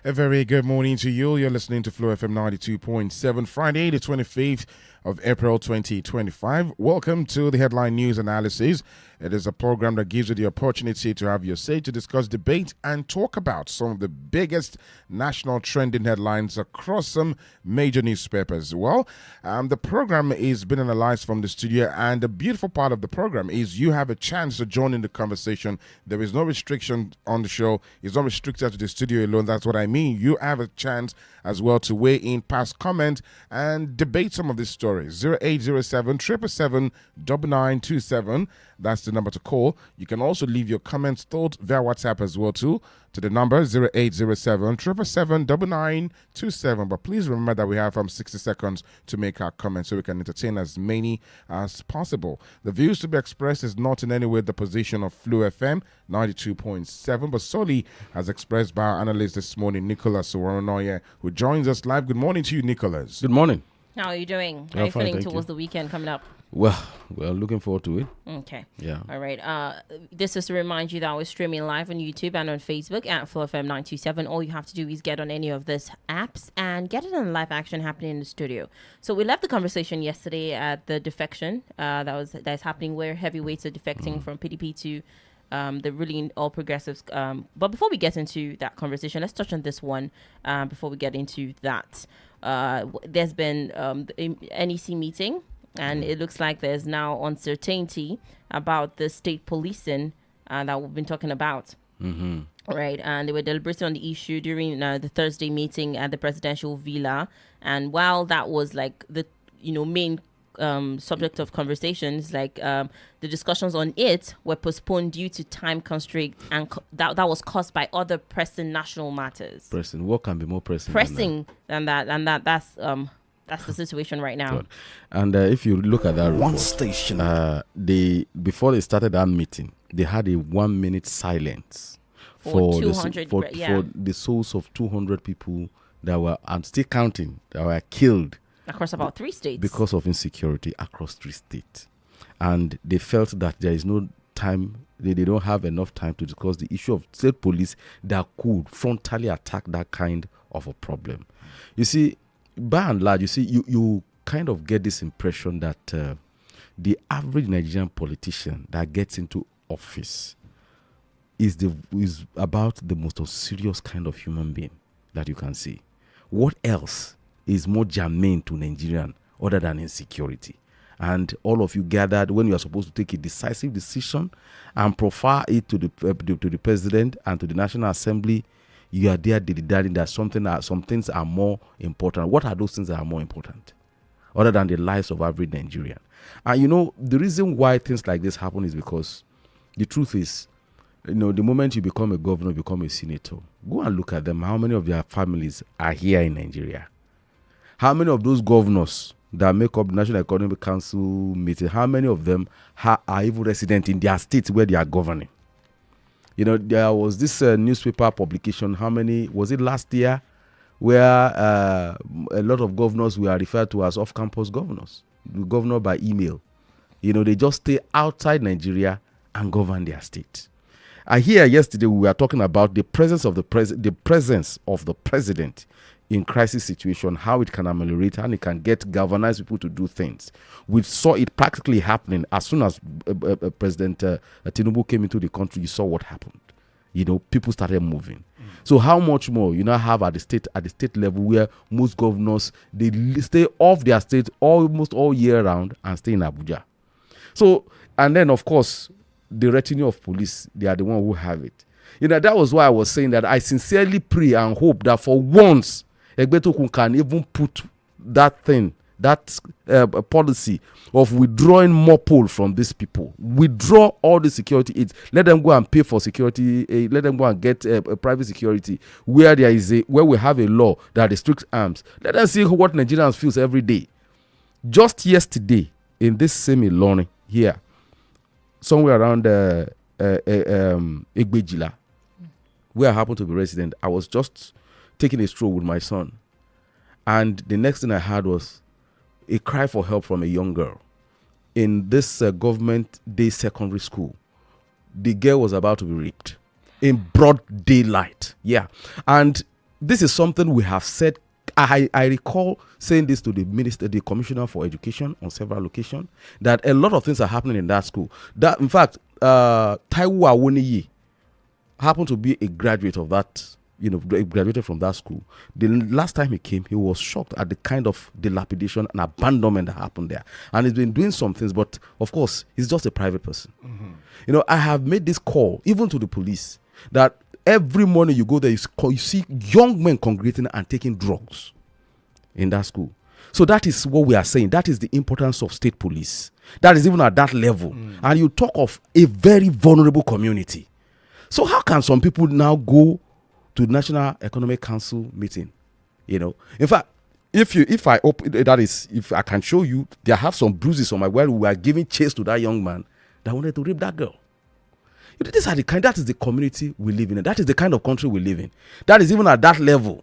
A very good morning to you. You're listening to Flow FM 92.7, Friday, the 25th of April 2025. Welcome to the headline news analysis. It is a program that gives you the opportunity to have your say, to discuss, debate, and talk about some of the biggest national trending headlines across some major newspapers. Well, the program is being analyzed from the studio, and the beautiful part of the program is you have a chance to join in the conversation. There is no restriction on the show. It's not restricted to the studio alone. That's what I mean. You have a chance as well to weigh in, pass comment, and debate some of these stories. 0807 777 9927. That's the number to call. You can also leave your comments, thoughts via WhatsApp as well too, to the number 0807 777 9927. But please remember that we have 60 seconds to make our comments so we can entertain as many as possible. The views to be expressed is not in any way the position of Flu FM 92.7, but solely as expressed by our analyst this morning, Nicholas Oworonoye, who joins us live. Good morning to you, Nicholas. Good morning. How are you doing? How are you feeling towards the weekend coming up? Well, looking forward to it. Okay. Yeah. All right. This is to remind you that we're streaming live on YouTube and on Facebook at FlowFM 927. All you have to do is get on any of these apps and get it in live action happening in the studio. So we left the conversation yesterday at the defection that's happening, where heavyweights are defecting from PDP to the ruling All Progressives. But before we get into that conversation, let's touch on this one before we get into that. There's been the NEC meeting, and it looks like there's now uncertainty about the state policing that we've been talking about. Mm-hmm. Right, and they were deliberating on the issue during the Thursday meeting at the presidential villa. And while that was like the main subject of conversations, like the discussions on it were postponed due to time constraint, and that was caused by other pressing national matters. Pressing, what can be more pressing? Than that? That's the situation right now. God. And if you look at that report, one station, before they started that meeting, they had a 1 minute silence for 200 for the souls of 200 people that were, and still counting, that were killed across about 3 states because of insecurity across 3 states. And they felt that there is no time, they don't have enough time to discuss the issue of state police that could frontally attack that kind of a problem. You see, by and large, you kind of get this impression that the average Nigerian politician that gets into office is about the most serious kind of human being that you can see. What else is more germane to Nigerian other than insecurity? And all of you gathered when you are supposed to take a decisive decision and profile it to the president and to the National Assembly. You are there deciding that some things are more important. What are those things that are more important other than the lives of every Nigerian? And the reason why things like this happen is because the truth is, the moment you become a governor, become a senator, go and look at them. How many of their families are here in Nigeria? How many of those governors that make up the National Economic Council meeting, how many of them are even resident in their states where they are governing? There was this newspaper publication, how many, was it last year, where a lot of governors were referred to as off-campus governors, governor by email. They just stay outside Nigeria and govern their state. Here yesterday we were talking about the presence of the president in crisis situation, how it can ameliorate, and it can galvanize people to do things. We saw it practically happening as soon as President Tinubu came into the country. You saw what happened. People started moving. So how much more you now have at the state level, where most governors, they stay off their state almost all year round and stay in Abuja. So, and then of course the retinue of police, they are the one who have it. That was why I was saying that I sincerely pray and hope that for once Egbeto can even put that policy of withdrawing more poll from these people. Withdraw all the security aids. Let them go and pay for security aid. Let them go and get private security where where we have a law that restricts arms. Let them see what Nigerians feel every day. Just yesterday, in this same Ilorin here, somewhere around Egbejila, where I happen to be resident, I was just taking a stroll with my son, and the next thing I heard was a cry for help from a young girl in this government day secondary school. The girl was about to be raped in broad daylight. Yeah. And this is something we have said. I recall saying this to the minister, the commissioner for education on several occasions, that a lot of things are happening in that school. That, in fact, Taiwo Awoniyi happened to be a graduate of that, graduated from that school. The last time he came, he was shocked at the kind of dilapidation and abandonment that happened there. And he's been doing some things, but of course, he's just a private person. I have made this call, even to the police, that every morning you go there, you see young men congregating and taking drugs in that school. So that is what we are saying. That is the importance of state police. That is even at that level. And you talk of a very vulnerable community. So how can some people now go to National Economic Council meeting? In fact, if I can show you, there have some bruises on my where we were giving chase to that young man that wanted to rape that girl. That is the community we live in. That is the kind of country we live in. That is even at that level.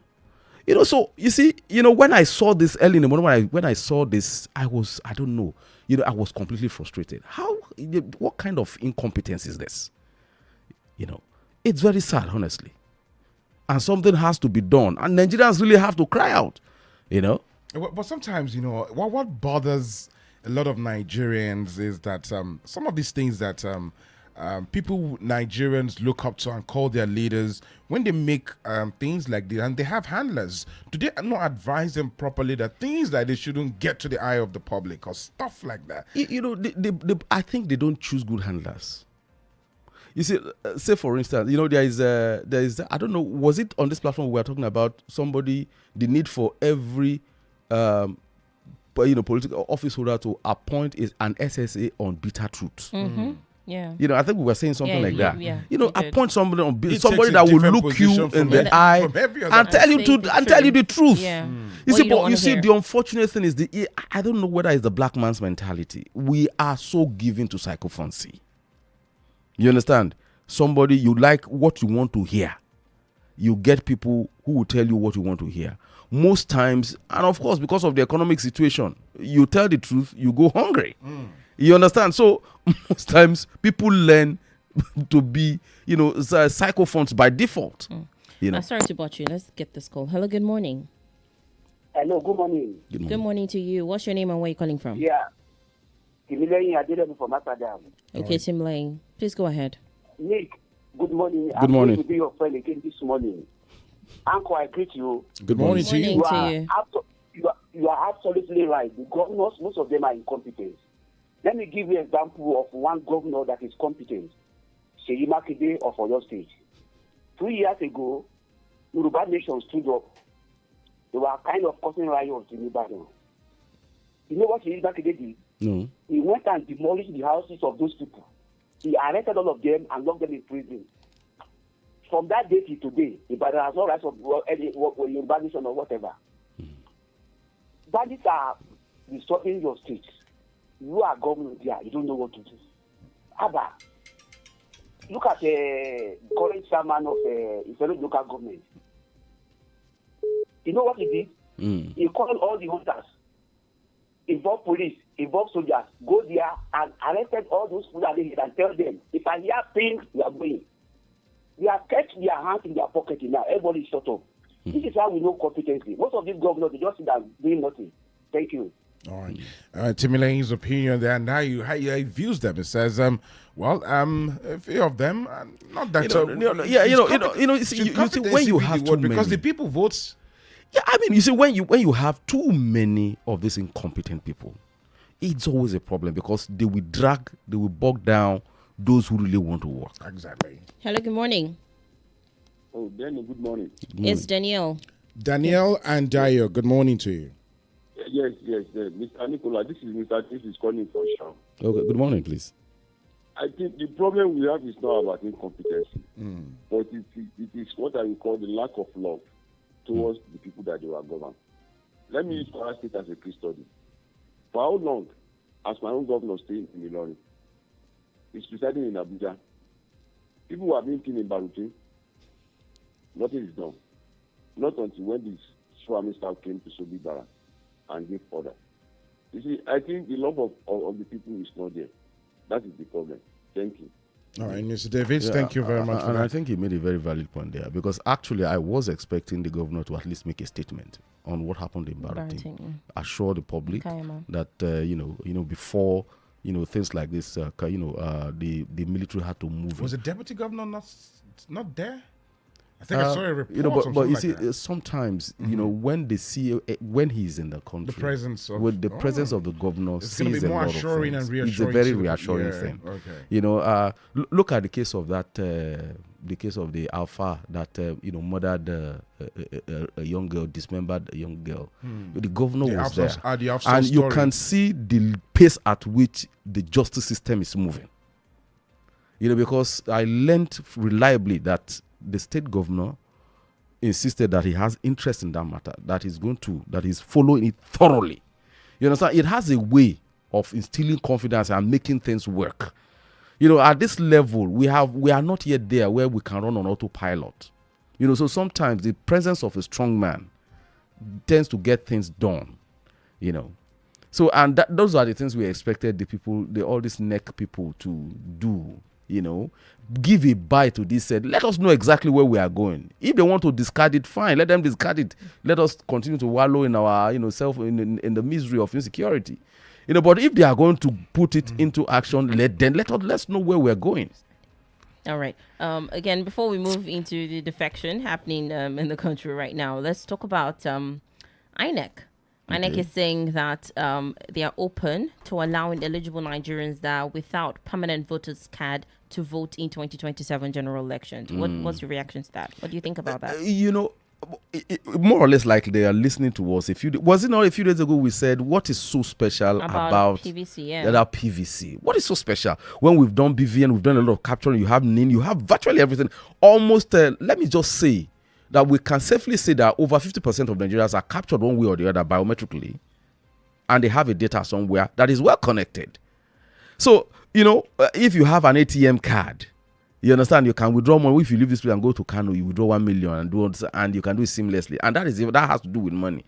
So you see, when I saw this early in the morning, when I saw this, I was completely frustrated. What kind of incompetence is this? It's very sad, honestly. And something has to be done. And Nigerians really have to cry out, But sometimes, what bothers a lot of Nigerians is that some of these things that people, Nigerians, look up to and call their leaders, when they make things like this, and they have handlers, do they not advise them properly that things like this shouldn't get to the eye of the public or stuff like that? I think they don't choose good handlers. You see, say for instance, there is I don't know, was it on this platform we were talking about the need for every political office holder to appoint an SSA on bitter truth. Yeah. I think we were saying something like that. Yeah. Appoint somebody It somebody takes a that will different look you position in from the eye every other and tell you the truth. Yeah. You What see, you don't but wanna you see, hear. the unfortunate thing is I don't know whether it's the black man's mentality. We are so given to psychophancy. You understand? Somebody, you like what you want to hear. You get people who will tell you what you want to hear. Most times, and of course, because of the economic situation, you tell the truth, you go hungry. You understand? So most times, people learn to be, psychophants by default. Sorry to bother you. Let's get this call. Hello, good morning. Hello, good morning. Good morning to you. What's your name and where are you calling from? Yeah. Adeyemi from Amsterdam. Okay, Tim Lane. Please go ahead. Nick, good morning. Good morning. I'm going to be your friend again this morning. Uncle, I greet you. Good morning to you. You are absolutely right. The governors, most of them are incompetent. Let me give you an example of one governor that is competent. Seyi Makinde of Oyo State. 2 years ago, Yoruba Nation stood up. They were kind of causing riots in Ibadan. You know what Seyi Makinde did? No. He went and demolished the houses of those people. He arrested all of them and locked them in prison. From that day to today, Ibadan has no rights of any Yoruba Nation or whatever. Bandits are disturbing your state. You are governor there. You don't know what to do. Abba, look at the current chairman of the federal local government. You know what he did? He called all the hunters, involve police, involve soldiers, go there and arrested all those people and tell them, if I hear things, you are going. They have kept their hands in their pocket now. Everybody is shut up. This is how we know competency. Most of these governors, they just sit down doing nothing. Thank you. All right. Tim Lane's opinion there, and how he views them. It says, a few of them, not that. You see, when you have too many, because the people vote. Yeah, I mean, you see, when you have too many of these incompetent people, it's always a problem because they will bog down those who really want to work. Exactly. Hello, good morning. Oh, Danny, good morning. It's Danielle. Danielle and Adedayo, good morning to you. Yes. Mr. Nicola, this is Mr. This is calling for Sean. Okay, good morning, please. I think the problem we have is not about incompetency, but it is what I would call the lack of love towards the people that they are governed. Let me use Kwara State as a case study. For how long has my own governor staying in Ilorin? He's residing in Abuja. People who are being killed in Baruti, nothing is done. Not until when the Swami staff came to Sobi Bara and gave order. You see, I think the love of the people is not there. That is the problem. Thank you. All right, Mr. Davis, Yeah, thank you very much for and that. I think he made a very valid point there, because actually I was expecting the governor to at least make a statement on what happened in Baratin, assure the public that before things like this, the military had to move. Was the deputy governor not there? I think I saw a report. But you see, sometimes when they see when he's in the country, the presence of the governor, it's going to be more assuring and reassuring. It's a very reassuring thing. Okay. Look at the case of that. The case of the Alpha that murdered a young girl, dismembered a young girl. The governor was there, and you can see the pace at which the justice system is moving. Because I learned reliably that the state governor insisted that he has interest in that matter, that he's following it thoroughly. You understand? It has a way of instilling confidence and making things work. At this level, we are not yet there where we can run on autopilot. So sometimes the presence of a strong man tends to get things done. So, and those are the things we expected all these neck people to do. Give a bite to this, said, let us know exactly where we are going. If they want to discard it, fine, let them discard it. Let us continue to wallow in our, in the misery of insecurity. But if they are going to put it into action, let's know where we're going. All right. Again, before we move into the defection happening in the country right now, let's talk about INEC. INEC is saying that they are open to allowing eligible Nigerians that are without permanent voters card to vote in 2027 general elections. What's your reaction to that? What do you think about that? More or less like they are listening to us. Was it not a few days ago we said, what is so special about PVC? About PVC? What is so special? When we've done BVN, we've done a lot of capturing, you have NIN, you have virtually everything. Almost, let me just say, that we can safely say that over 50% of Nigerians are captured one way or the other biometrically, and they have a data somewhere that is well connected. So, if you have an ATM card, you understand, you can withdraw money. If you leave this place and go to Kano, you withdraw 1 million and you can do it seamlessly. And that has to do with money.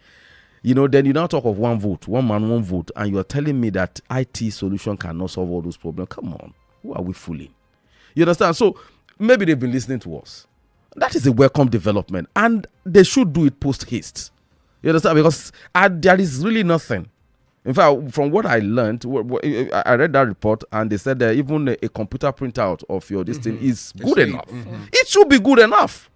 Then you now talk of one vote, one man, one vote, and you are telling me that IT solution cannot solve all those problems. Come on, who are we fooling? You understand? So maybe they've been listening to us. That is a welcome development, and they should do it post haste. You understand? Because there is really nothing. In fact, from what I learned, I read that report, and they said that even a computer printout of your this thing is good enough. It should be good enough.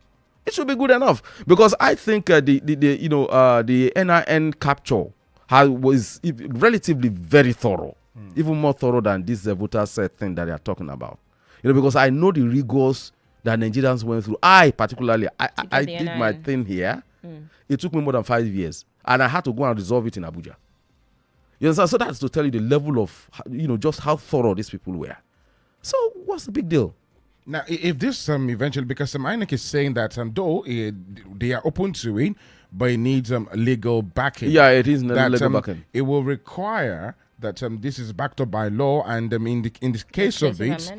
It should be good enough, because I think the NIN capture was relatively very thorough, even more thorough than this voter set thing that they are talking about. Because I know the rigors that Nigerians went through. I particularly, I did my thing here. It took me more than 5 years, and I had to go and resolve it in Abuja. You understand? So that's to tell you the level of, just how thorough these people were. So what's the big deal? Now, if this eventually, because INEC is saying that though they are open to it, but it needs legal backing. Yeah, it is legal backing. It will require that this is backed up by law, and in the case of it,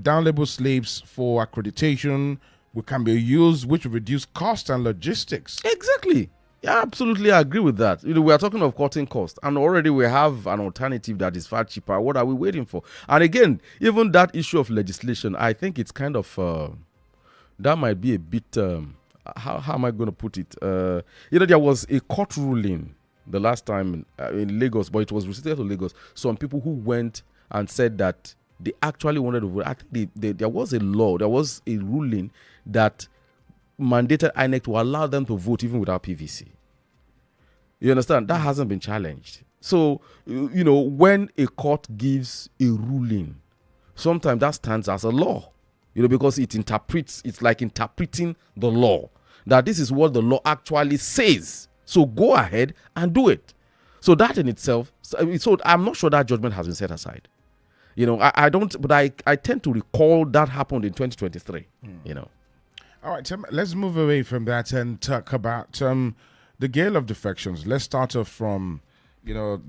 down-label slips for accreditation can be used, which will reduce cost and logistics. Exactly. Yeah, absolutely, I agree with that. We are talking of cutting costs, and already we have an alternative that is far cheaper. What are we waiting for? And again, even that issue of legislation, I think it's kind of that might be a bit. How am I going to put it? There was a court ruling the last time in Lagos, but it was restricted to Lagos. Some people who went and said that they actually wanted to vote. I think there was a law, there was a ruling that mandated INEC to allow them to vote even without PVC. You understand? That hasn't been challenged. So, when a court gives a ruling, sometimes that stands as a law, because it's like interpreting the law, that this is what the law actually says. So go ahead and do it. So that in itself, so I'm not sure that judgment has been set aside. I don't, but I tend to recall that happened in 2023, All right, let's move away from that and talk about the gale of defections. Let's start off from,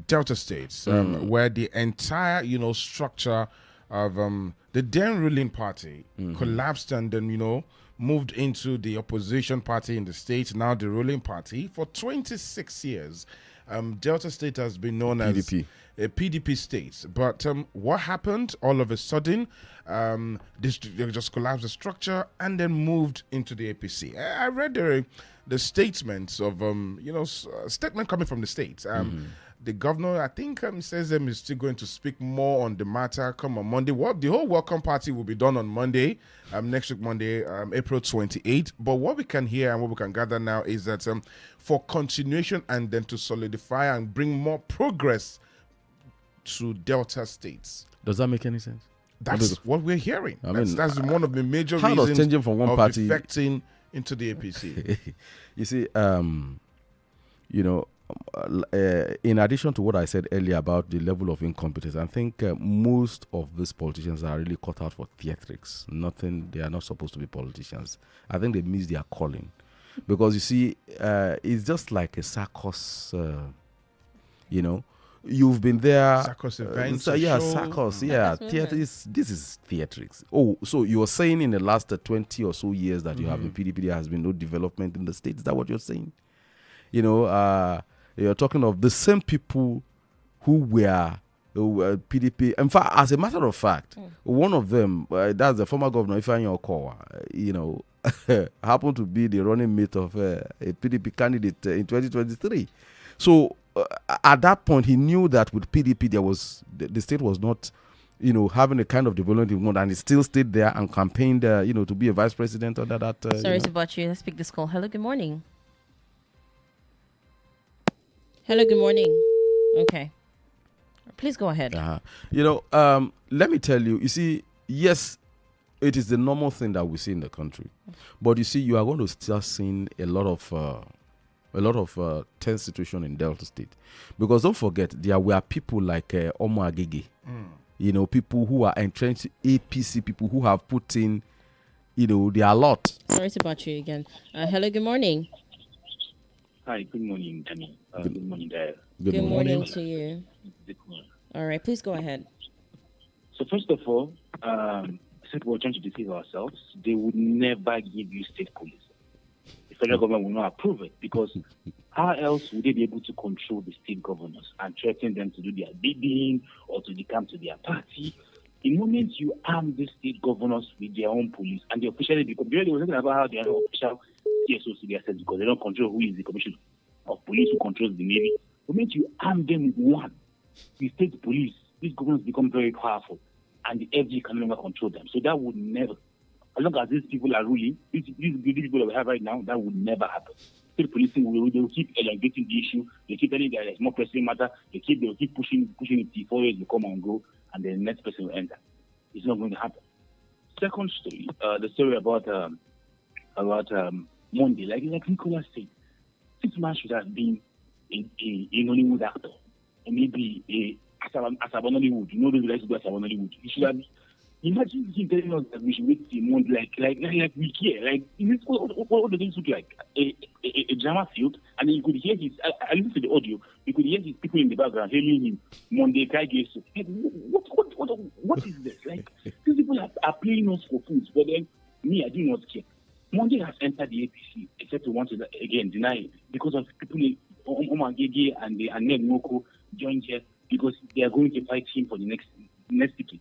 Delta States, where the entire, structure of the then ruling party collapsed and then, moved into the opposition party in the state, now the ruling party. For 26 years, Delta State has been known PDP. as a PDP state. But what happened all of a sudden? They just collapsed the structure and then moved into the APC. I read the statements of, statement coming from the state. The governor, I think, says is still going to speak more on the matter come on Monday. The whole welcome party will be done on Monday, next week, Monday, April 28th. But what we can hear and what we can gather now is that for continuation and then to solidify and bring more progress to Delta states. Does that make any sense? That's what we're hearing. That's one of the major how reasons does changing from one of party defecting into the APC. You see, in addition to what I said earlier about the level of incompetence, I think most of these politicians are really cut out for theatrics. They are not supposed to be politicians. I think they miss their calling. Because you see, it's just like a circus, You've been there. Circus events. Circus. Theater. This is theatrics. Oh, so you're saying in the last 20 or so years that you have in PDP, there has been no development in the state? Is that what you're saying? You're talking of the same people who were PDP. In fact, as a matter of fact, one of them, that's the former governor, Ifeanyi Okowa, happened to be the running mate of a PDP candidate in 2023. So at that point, he knew that with PDP, the state was not, having a kind of development he wanted, and he still stayed there and campaigned, to be a vice president under that. Sorry to bother you. Let's pick this call. Hello, good morning. Hello, good morning. Okay. Please go ahead. Let me tell you, see, yes, it is the normal thing that we see in the country. But you see, you are going to start seeing a lot of tense situation in Delta State. Because don't forget, there were people like Omo Agege, people who are entrenched APC, people who have put in, their lot. Sorry to bother you again. Hello, good morning. Hi, good morning, Danny. Good morning, Danielle. Good morning to you. All right, please go ahead. So first of all, I said we're trying to deceive ourselves. They would never give you state police. The federal government will not approve it because how else would they be able to control the state governors and threaten them to do their bidding or to decamp to their party? The moment you arm the state governors with their own police and they officially become, they were talking about how they are official CSOs to their state because they don't control who is the commissioner of police who controls the Navy. The moment you arm them with one, the state police, these governors become very powerful and the FG can no longer control them. So that would never, as long as these people are ruling, these people that we have right now, that would never happen. State policing will keep elongating the issue. They keep telling that there's more pressing matter. They will keep pushing it till 4 years will come and go, and the next person will enter. It's not going to happen. Second story, the story about Monday, like Nicola said, this man should have been a Nollywood actor, or maybe a Asaba Nollywood. You know those guys who do Asaba Nollywood. He should have been. Imagine him telling us that we should wait a month, like we care. Like, what does this look like? A drama field, and then you could hear his. I listened to the audio. You could hear his people in the background hailing him. Monday, guy gave so. Like, what is this? Like, these people are playing us for fools, but then me, I do not care. Monday has entered the APC, except we want to again deny it because of people like Omagege and the Ned Moko joined here because they are going to fight him for the next ticket.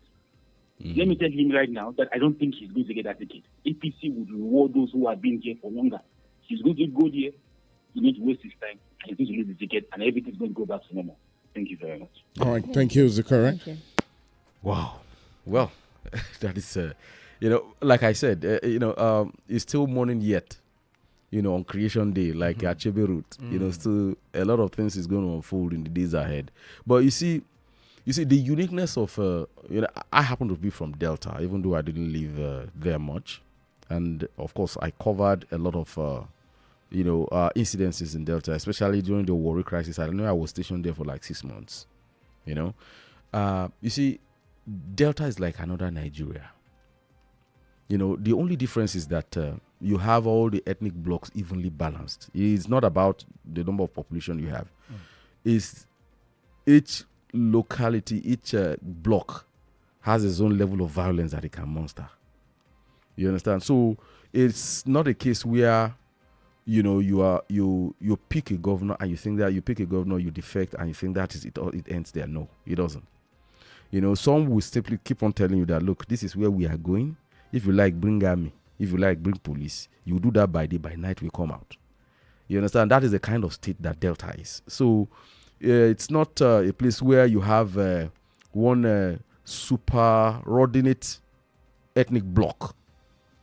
Let me tell him right now that I don't think he's going to get that ticket. APC would reward those who have been here for longer. He's going to go there, he needs to waste his time, and he's going to lose the ticket, and everything's going to go back to normal. Thank you very much. All right, thank you, Zikara. Thank you. Wow. Well, that is, like I said, it's still morning yet, on Creation Day, like Achebe Route. Still a lot of things is going to unfold in the days ahead. But you see, the uniqueness of, I happen to be from Delta, even though I didn't live there much. And, of course, I covered a lot of, incidences in Delta, especially during the Warri crisis. I know I was stationed there for like 6 months, You see, Delta is like another Nigeria. The only difference is that you have all the ethnic blocks evenly balanced. It's not about the number of population you have. It's each locality, each block has its own level of violence that it can muster. You understand? So it's not a case where you pick a governor and you think that you pick a governor, you defect and you think that is it, all it ends there. No, it doesn't. Some will simply keep on telling you that, look, this is where we are going. If you like, bring army. If you like, bring police. You do that by day, by night we come out. You understand? That is the kind of state that Delta is. So it's not a place where you have one superordinate ethnic bloc,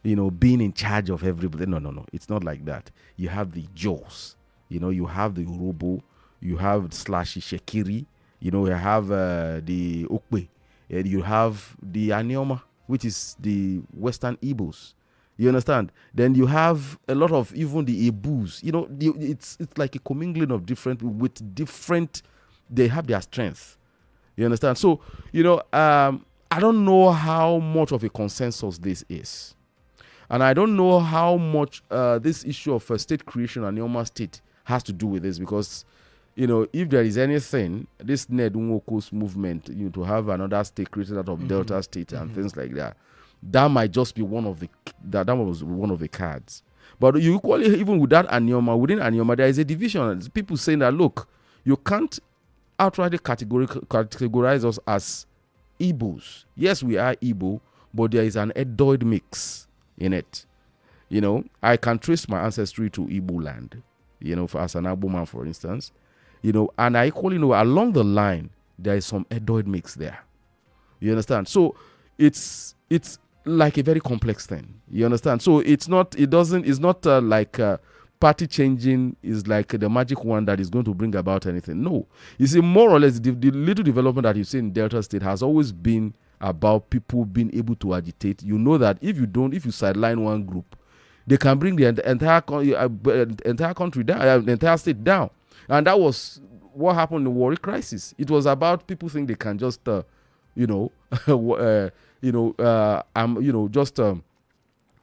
being in charge of everybody. No. It's not like that. You have the Jaws. You have the Urobo. You have Slashy Shekiri. You have the Okwe. You have the Anioma, which is the Western Igbos. You understand? Then you have a lot of even the Ibus. It's like a commingling of different with different. They have their strength. You understand? So I don't know how much of a consensus this is, and I don't know how much this issue of state creation and Anioma state has to do with this, because if there is anything, this Ned Nwoko's movement, to have another state created out of Delta State and things like that. That might just be one of the that was one of the cards. But you equally, even with that Anioma, within Anioma, there is a division. People saying that, look, you can't outrightly categorize us as Igbos. Yes, we are Igbo, but there is an Edoid mix in it. I can trace my ancestry to Igbo land, as an Igbo man, for instance. And I equally know along the line, there is some Edoid mix there. You understand? So it's like a very complex thing. You understand? So it's not like party changing is like the magic one that is going to bring about anything. No. You see, more or less, the little development that you see in Delta State has always been about people being able to agitate. You know that if you sideline one group, they can bring the entire country down, the entire state down. And that was what happened in the Warri crisis. It was about people think they can just,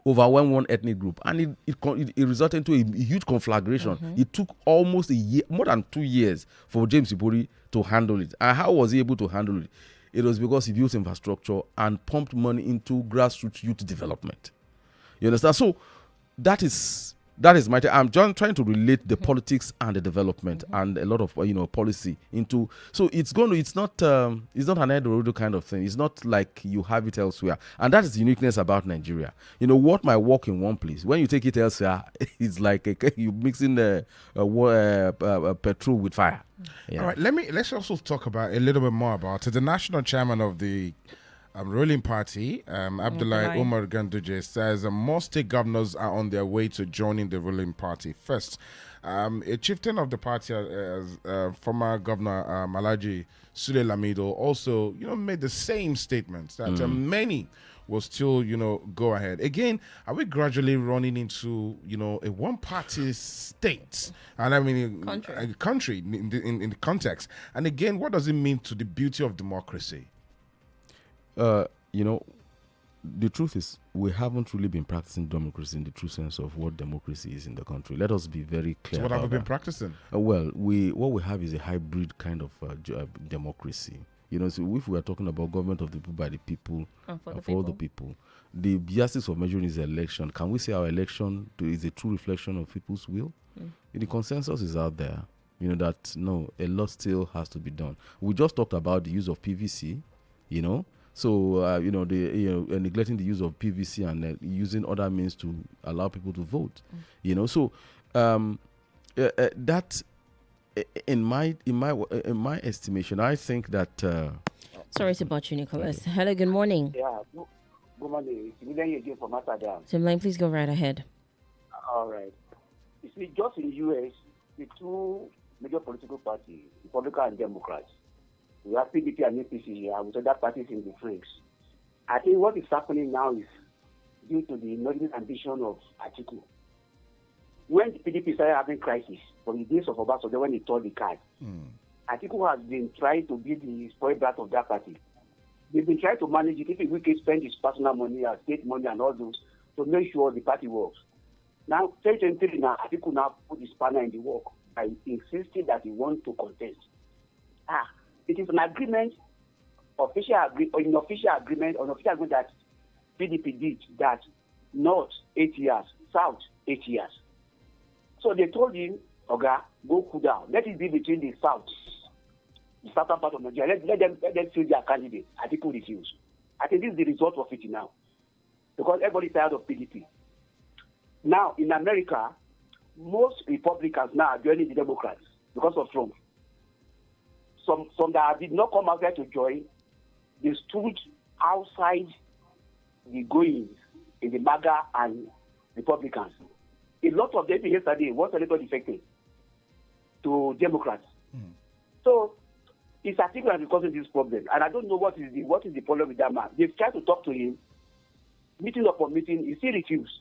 overwhelm one ethnic group, and it resulted into a huge conflagration. It took almost a year, more than 2 years, for James Ibori to handle it. And how was he able to handle it? It was because he built infrastructure and pumped money into grassroots youth development. You understand? So that is my. I'm just trying to relate the politics and the development and a lot of policy into. So it's not an Eldorado kind of thing. It's not like you have it elsewhere, and that is the uniqueness about Nigeria. What might work in one place, when you take it elsewhere, it's like you mixing petrol with fire. Yeah. All right, let's also talk about a little bit more about it. The national chairman of the ruling party, Abdullahi Umar Ganduje, says more state governors are on their way to joining the ruling party. First, a chieftain of the party, former governor Malaji Sule Lamido, also made the same statements that many will still go ahead. Again, are we gradually running into a one-party state? And I mean a country in the context. And again, what does it mean to the beauty of democracy? The truth is, we haven't really been practicing democracy in the true sense of what democracy is in the country. Let us be very clear. So what have we been practicing? What we have is a hybrid kind of democracy. So if we are talking about government of the people, by the people, for the people, the basis of measuring is election. Can we say our election is a true reflection of people's will? The consensus is out there. That no, a lot still has to be done. We just talked about the use of PVC. So, neglecting the use of PVC and using other means to allow people to vote. So that, in my estimation, I think that. Sorry to bother you, Nicholas. Okay. Hello, good morning. Yeah, good morning. Again from Adedayo. Simline, please go right ahead. All right. You see, just in the U.S., the two major political parties, Republican and Democrats, we have PDP and APC, with other parties in the fringe. I think what is happening now is due to the inordinate ambition of Atiku. When the PDP started having crisis, from the days of Obasanjo when he tore the card, Atiku has been trying to be the spoiled brat of that party. They've been trying to manage it. If he will spend his personal money, state money and all those, to make sure the party works. Now, 2023 now, Atiku now put his partner in the work by insisting that he wants to contest. It is an agreement, unofficial agreement that PDP did, that North 8 years, South 8 years. So they told him, Oga, go cool down. Let it be between the southern part of Nigeria. Let them choose their candidate. I think people refuse. I think this is the result of it now. Because everybody is tired of PDP. Now, in America, most Republicans now are joining the Democrats because of Trump. Some that did not come outside to join, they stood outside the goings in the MAGA and Republicans. A lot of them yesterday was a little defected to Democrats. So it's articulate causing this problem. And I don't know what is the problem with that man. They've tried to talk to him, meeting upon meeting, he still refused.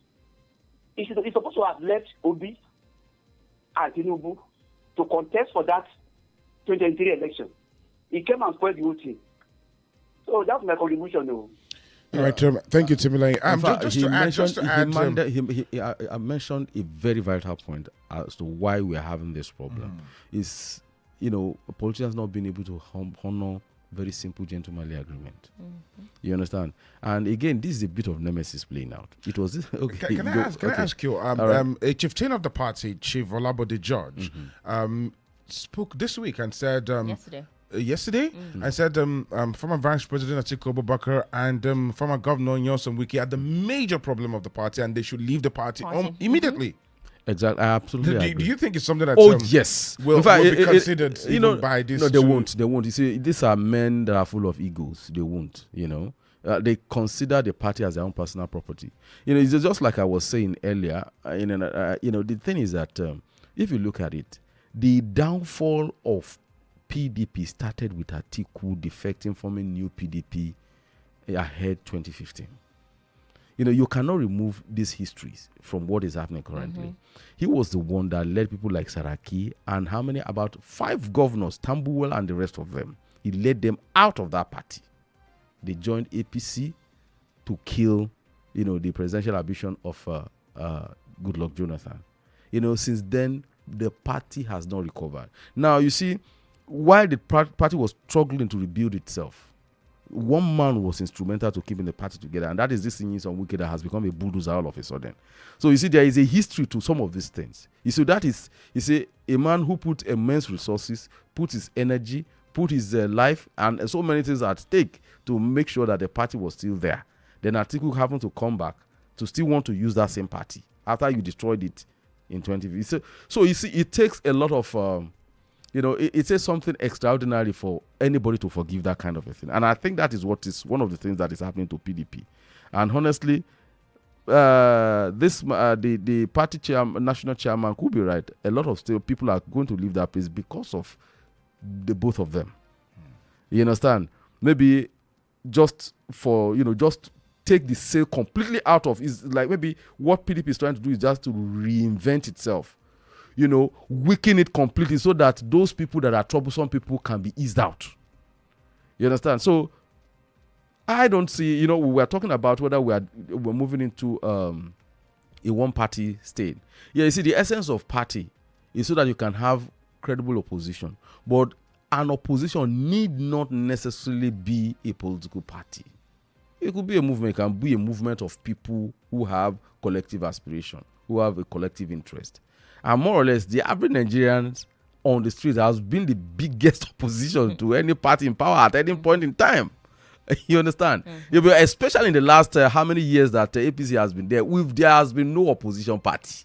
He's supposed to have left Obi and Tinubu to contest for that 2023 election. He came and spoiled the whole thing. So that's my contribution, though. All right, thank you, Timilay. I mentioned a very vital point as to why we are having this problem. Is politicians not being able to honor very simple gentlemanly agreement. You understand? And again, this is a bit of nemesis playing out. It was this. Okay. Can I ask you? Right. A chieftain of the party, Chief Olabode George, spoke this week and said yesterday, I said former Vice President Atiku Abubakar and former Governor Nyesom Wike had the major problem of the party, and they should leave the party immediately. Exactly, I absolutely agree. Do you think it's something that yes, will be considered by this? No, they won't. They won't. You see, these are men that are full of egos. They won't. They consider the party as their own personal property. It's just like I was saying earlier. The thing is that if you look at it, the downfall of PDP started with Atiku defecting from a new PDP ahead 2015. You cannot remove these histories from what is happening currently. He was the one that led people like Saraki and about 5 governors, Tambuwal and the rest of them. He led them out of that party. They joined APC to kill, the presidential ambition of Goodluck Jonathan. Since then, the party has not recovered. Now, you see, while the party was struggling to rebuild itself, one man was instrumental to keeping the party together, and that is this Nyesom Wike that has become a bulldozer all of a sudden. So you see, there is a history to some of these things. That is, a man who put immense resources, put his energy, put his life, and so many things at stake to make sure that the party was still there. Then Atiku happened to come back to still want to use that same party after you destroyed it in 2015. So you see, it takes a lot of it takes something extraordinary for anybody to forgive that kind of a thing. And I think that is what is one of the things that is happening to PDP. And honestly, the party national chairman could be right. A lot of people are going to leave that place because of the both of them. You understand? Maybe just take the sale completely out of, is like maybe what PDP is trying to do is just to reinvent itself. Weaken it completely so that those people that are troublesome people can be eased out. You understand? So I don't see, we were talking about whether we're moving into a one-party state. Yeah, you see, the essence of party is so that you can have credible opposition. But an opposition need not necessarily be a political party. It could be a movement. It can be a movement of people who have collective aspiration, who have a collective interest. And more or less, the average Nigerians on the streets has been the biggest opposition to any party in power at any point in time. You understand? Especially in the last how many years that APC has been there, there has been no opposition party.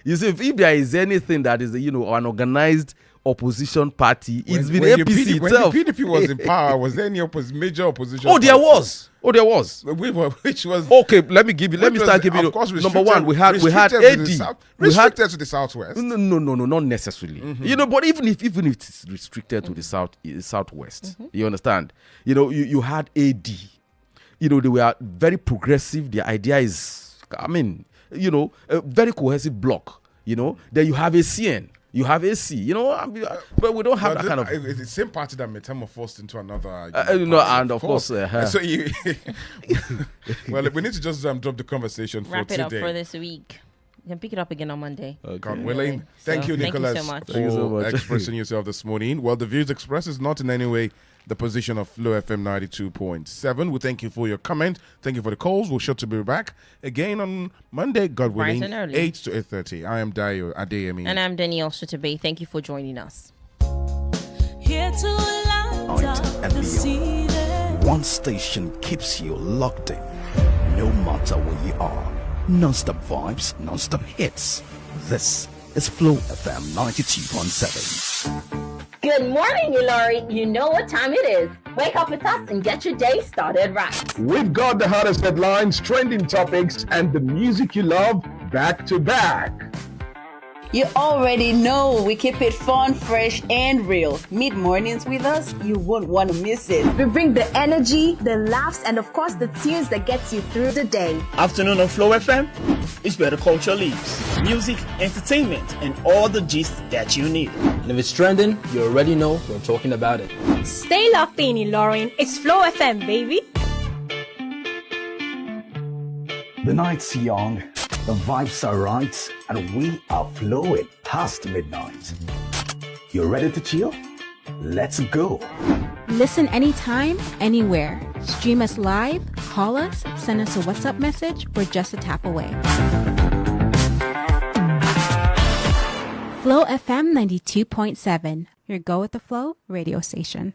You see, if there is anything that is, an organized opposition party, it's been APC itself. When the PDP was in power, was there any major opposition? There was. Which was okay. Let me start giving you. Number one, we had AD restricted to the southwest. No, not necessarily. But even if it's restricted to the southwest, you understand. You had AD. They were very progressive. The idea is, a very cohesive block. Then you have a CN. You have AC, but we don't have that kind of. It's the same party that metamorphosed into another. And of course. So well, we need to just drop the conversation for today. Wrap it up for this week. You can pick it up again on Monday. God willing. Thank So, you, Nicholas, Thank you so much. Thank you so for much. expressing yourself this morning. Well, the views expressed is not in any way the position of Flow FM 92.7. We thank you for your comment. Thank you for the calls. We'll sure to be back again on Monday, God Bright willing, and early. 8 to 8:30. I am Dayo Adeyemi. And I'm Danielle Shitta-Bey. Thank you for joining us. Here to light up and the beyond. ceiling. One station keeps you locked in, no matter where you are. Non-stop vibes, non-stop hits. This is Flow FM 92.7. Good morning, Ilori. You know what time it is. Wake up with us and get your day started right. We've got the hottest headlines, trending topics, and the music you love back to back. You already know we keep it fun, fresh, and real. Mid mornings with us, you won't want to miss it. We bring the energy, the laughs, and of course the tunes that gets you through the day. Afternoon on Flow FM, it's where the culture lives. Music, entertainment, and all the gist that you need. And if it's trending, you already know we're talking about it. Stay locked in, Lauren. It's Flow FM, baby. The night's young, the vibes are right, and we are flowing past midnight. You ready to chill? Let's go. Listen anytime, anywhere. Stream us live, call us, send us a WhatsApp message. We're just a tap away. Flow FM 92.7, your go with the flow radio station.